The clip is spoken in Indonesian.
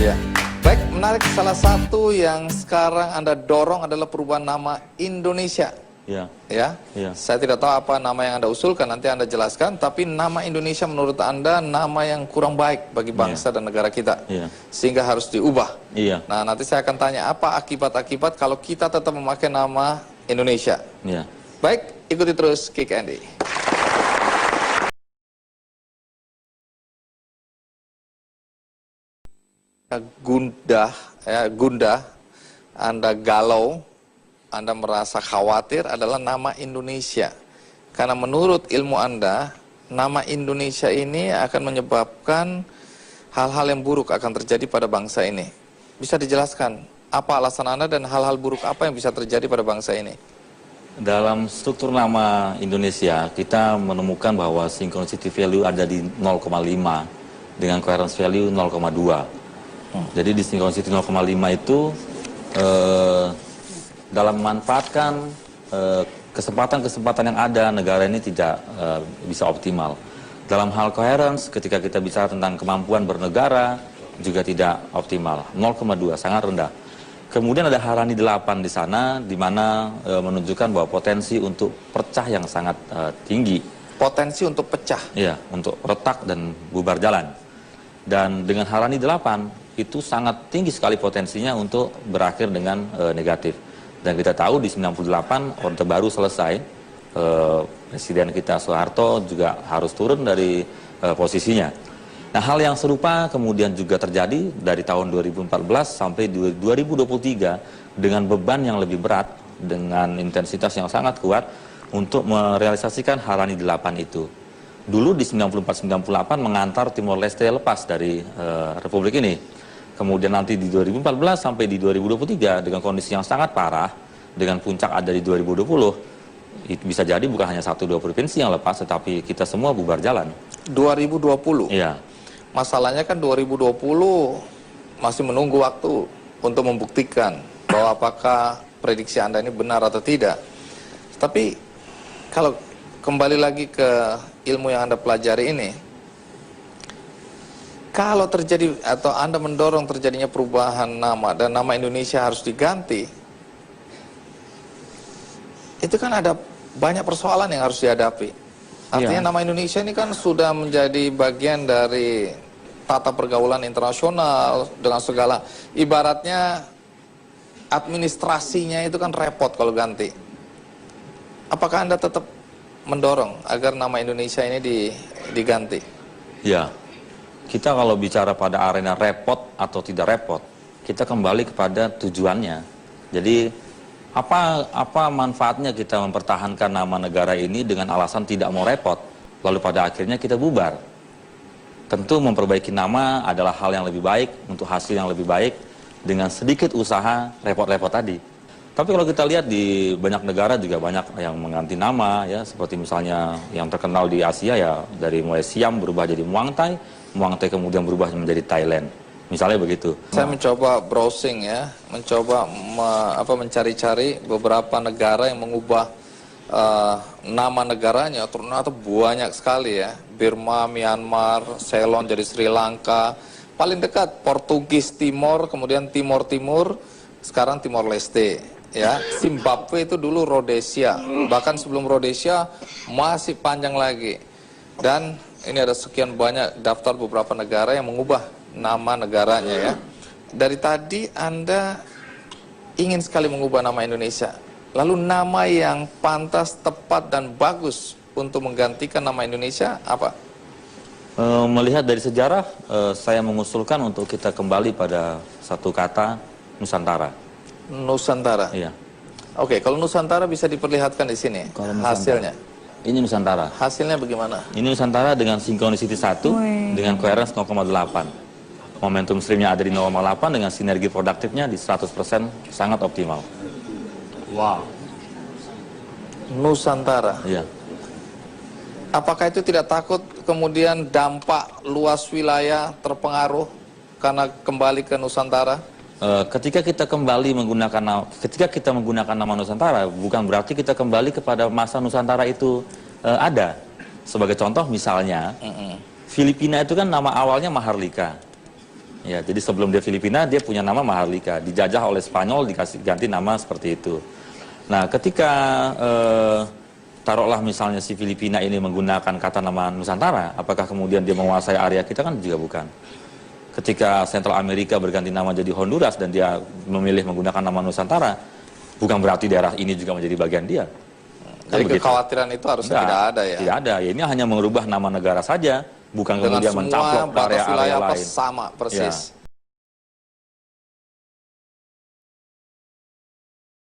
Iya. Baik, menarik. Salah satu yang sekarang Anda dorong adalah perubahan nama Indonesia. Iya. Ya. Iya. Saya tidak tahu apa nama yang Anda usulkan, nanti Anda jelaskan. Tapi nama Indonesia menurut Anda nama yang kurang baik bagi bangsa dan negara kita. Iya. Sehingga harus diubah. Iya. Nah, nanti saya akan tanya apa akibat-akibat kalau kita tetap memakai nama Indonesia. Iya. Baik, ikuti terus Kick Andy. Gundah, Anda galau, Anda merasa khawatir adalah nama Indonesia. Karena menurut ilmu Anda, nama Indonesia ini akan menyebabkan hal-hal yang buruk akan terjadi pada bangsa ini. Bisa dijelaskan apa alasan Anda dan hal-hal buruk apa yang bisa terjadi pada bangsa ini? Dalam struktur nama Indonesia, kita menemukan bahwa synchronicity value ada di 0,5 dengan coherence value 0,2. Jadi di synchronicity 0,5 itu dalam memanfaatkan kesempatan-kesempatan yang ada, negara ini tidak bisa optimal. Dalam hal coherence, ketika kita bicara tentang kemampuan bernegara, juga tidak optimal. 0,2, sangat rendah. Kemudian ada Harani 8 di sana, di mana menunjukkan bahwa potensi untuk pecah yang sangat tinggi. Potensi untuk pecah? Iya, untuk retak dan bubar jalan. Dan dengan Harani 8, itu sangat tinggi sekali potensinya untuk berakhir dengan negatif. Dan kita tahu di 98 Orde Baru selesai, Presiden kita Soeharto juga harus turun dari posisinya. Nah, hal yang serupa kemudian juga terjadi dari tahun 2014 sampai 2023 dengan beban yang lebih berat, dengan intensitas yang sangat kuat untuk merealisasikan Harani 8 itu. Dulu di 94-98 mengantar Timor Leste lepas dari Republik ini. Kemudian nanti di 2014 sampai di 2023 dengan kondisi yang sangat parah, dengan puncak ada di 2020, itu bisa jadi bukan hanya 1-2 provinsi yang lepas, tetapi kita semua bubar jalan. 2020? Iya. Masalahnya kan 2020 masih menunggu waktu untuk membuktikan bahwa apakah prediksi Anda ini benar atau tidak. Tapi kalau kembali lagi ke ilmu yang Anda pelajari ini, kalau terjadi atau Anda mendorong terjadinya perubahan nama dan nama Indonesia harus diganti, itu kan ada banyak persoalan yang harus dihadapi. Artinya nama Indonesia ini kan sudah menjadi bagian dari tata pergaulan internasional dengan segala, ibaratnya administrasinya itu kan repot kalau ganti. Apakah Anda tetap mendorong agar nama Indonesia ini diganti? Ya. Kita kalau bicara pada arena repot atau tidak repot, kita kembali kepada tujuannya. Jadi apa manfaatnya kita mempertahankan nama negara ini dengan alasan tidak mau repot, lalu pada akhirnya kita bubar. Tentu memperbaiki nama adalah hal yang lebih baik, untuk hasil yang lebih baik, dengan sedikit usaha repot-repot tadi. Tapi kalau kita lihat di banyak negara juga banyak yang mengganti nama, ya, seperti misalnya yang terkenal di Asia, ya, dari mulai Siam berubah jadi Muang Thai, Muang Thai kemudian berubah menjadi Thailand, misalnya begitu. Saya mencoba browsing, ya, mencoba mencari-cari beberapa negara yang mengubah nama negaranya, ternyata banyak sekali, ya. Burma, Myanmar, Ceylon jadi Sri Lanka, paling dekat Portugis Timor, kemudian Timor Timur, sekarang Timor Leste, ya. Zimbabwe itu dulu Rhodesia, bahkan sebelum Rhodesia masih panjang lagi. Dan ini ada sekian banyak daftar beberapa negara yang mengubah nama negaranya, ya. Dari tadi Anda ingin sekali mengubah nama Indonesia. Lalu nama yang pantas, tepat, dan bagus untuk menggantikan nama Indonesia apa? Melihat dari sejarah, saya mengusulkan untuk kita kembali pada satu kata, Nusantara. Nusantara? Iya. Oke, kalau Nusantara bisa diperlihatkan di sini hasilnya. Ini Nusantara. Hasilnya bagaimana? Ini Nusantara dengan synchronicity 1, dengan coherence 0,8. Momentum streamnya ada di 0,8 dengan sinergi produktifnya di 100%, sangat optimal. Wow. Nusantara. Iya. Apakah itu tidak takut kemudian dampak luas wilayah terpengaruh karena kembali ke Nusantara? Ketika kita menggunakan nama Nusantara, bukan berarti kita kembali kepada masa Nusantara itu ada. Sebagai contoh misalnya, Filipina itu kan nama awalnya Maharlika. Ya, jadi sebelum dia Filipina, dia punya nama Maharlika. Dijajah oleh Spanyol, dikasih ganti nama seperti itu. Nah, ketika taruhlah misalnya si Filipina ini menggunakan kata nama Nusantara, apakah kemudian dia menguasai area kita? Kan juga bukan. Ketika Central Amerika berganti nama jadi Honduras dan dia memilih menggunakan nama Nusantara, bukan berarti daerah ini juga menjadi bagian dia. Kan Jadi begitu. kekhawatiran itu harusnya tidak ada ya. Tidak ada. Ya, ini hanya merubah nama negara saja, bukan Dengan kemudian semua mencaplok ke batas area-area wilayah lain. sama persis. Ya.